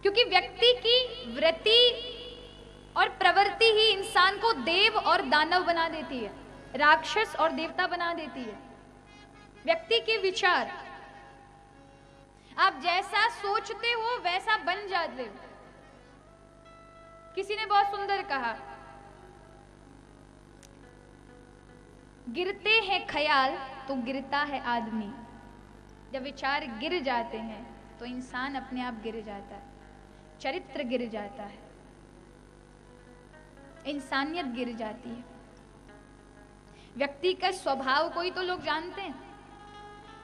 क्योंकि व्यक्ति की वृत्ति और प्रवृत्ति ही इंसान को देव और दानव बना देती है, राक्षस और देवता बना देती है। व्यक्ति के विचार, आप जैसा सोचते हो वैसा बन जाते हो। किसी ने बहुत सुंदर कहा, गिरते हैं ख्याल तो गिरता है आदमी। जब विचार गिर जाते हैं तो इंसान अपने आप गिर जाता है, चरित्र गिर जाता है, इंसानियत गिर जाती है। व्यक्ति का स्वभाव को ही तो लोग जानते हैं।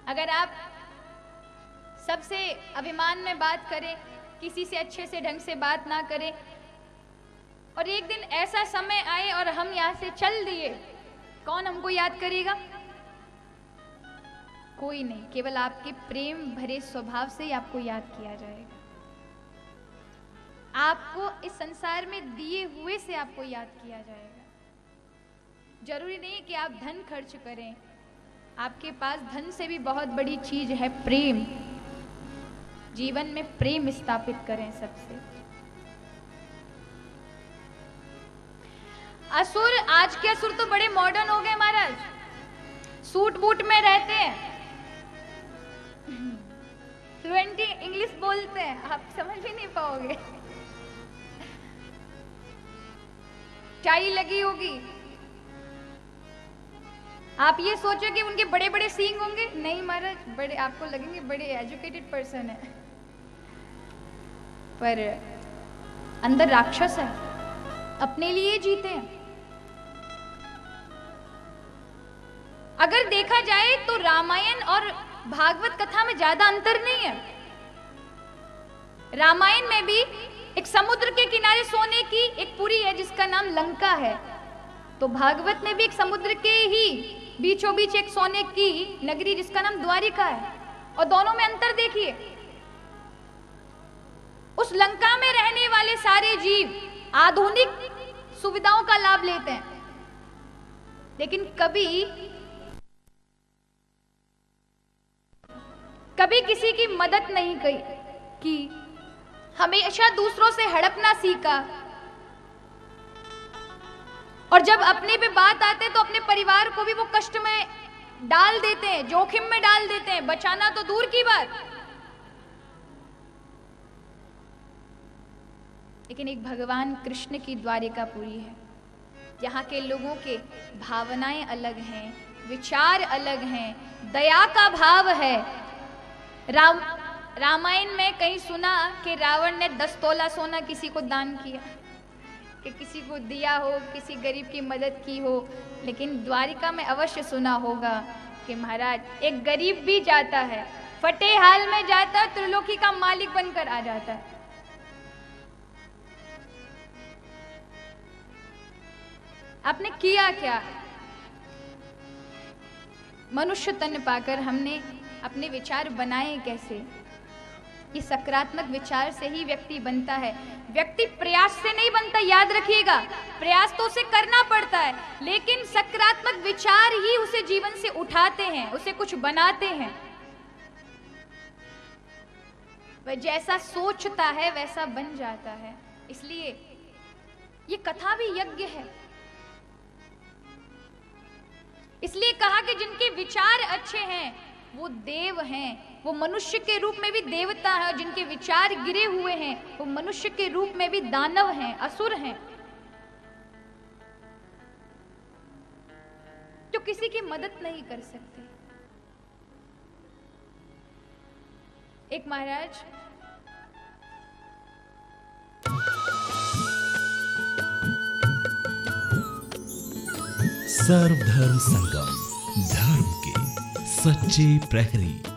अगर आप सबसे अभिमान में बात करें, किसी से अच्छे से ढंग से बात ना करें, और एक दिन ऐसा समय आए और हम यहां से चल दिए, कौन हमको याद करेगा? कोई नहीं, केवल आपके प्रेम भरे स्वभाव से ही आपको याद किया जाएगा। आपको इस संसार में दिए हुए से आपको याद किया जाएगा। जरूरी नहीं कि आप धन खर्च करें, आपके पास धन से भी बहुत बड़ी चीज है प्रेम। जीवन में प्रेम स्थापित करें सबसे। असुर, आज के असुर तो बड़े मॉडर्न हो गए महाराज, सूट बूट में रहते हैं, फ्लुएंटली इंग्लिश बोलते हैं, आप समझ भी नहीं पाओगे। टाई लगी होगी, आप ये सोचो कि उनके बड़े बड़े सींग होंगे, नहीं महाराज, बड़े आपको लगेंगे बड़े एजुकेटेड पर्सन है, पर अंदर राक्षस है, अपने लिए जीते हैं। अगर देखा जाए तो रामायण और भागवत कथा में ज्यादा अंतर नहीं है। रामायण में भी एक समुद्र के किनारे सोने की एक पुरी है जिसका नाम लंका है, तो भागवत में भी एक समुद्र के ही बीचों बीच एक सोने की नगरी जिसका नाम द्वारिका है, और दोनों में अंतर देखिए। उस लंका में रहने वाले सारे जीव आधुनिक सुविधाओं का लाभ लेते हैं, लेकिन कभी किसी की मदद नहीं की, हमेशा दूसरों से हड़पना सीखा, और जब अपने पे बात आते तो अपने परिवार को भी वो कष्ट में डाल देते हैं, जोखिम में डाल देते हैं, बचाना तो दूर की बात। लेकिन एक भगवान कृष्ण की द्वारिकापुरी है, यहाँ के लोगों के भावनाएं अलग हैं, विचार अलग हैं, दया का भाव है। रामायण में कहीं सुना कि रावण ने 10 तोला सोना किसी को दान किया, कि किसी को दिया हो, किसी गरीब की मदद की हो, लेकिन द्वारिका में अवश्य सुना होगा कि महाराज एक गरीब भी जाता है, फटे हाल में जाता है, त्रिलोकी का मालिक बनकर आ जाता है। आपने किया क्या? मनुष्य तन पाकर हमने अपने विचार बनाए कैसे? ये सकारात्मक विचार से ही व्यक्ति बनता है। व्यक्ति प्रयास से नहीं बनता, याद रखिएगा। प्रयास तो उसे करना पड़ता है, लेकिन सकारात्मक विचार ही उसे जीवन से उठाते हैं, उसे कुछ बनाते हैं। वह जैसा सोचता है वैसा बन जाता है। इसलिए ये कथा भी यज्ञ है। इसलिए कहा कि जिनके विचार अच्छे हैं वो देव हैं, वो मनुष्य के रूप में भी देवता है, और जिनके विचार गिरे हुए हैं वो मनुष्य के रूप में भी दानव हैं, असुर हैं, जो किसी की मदद नहीं कर सकते। एक महाराज सर्वधर्म संगम, धर्म के सच्चे प्रहरी।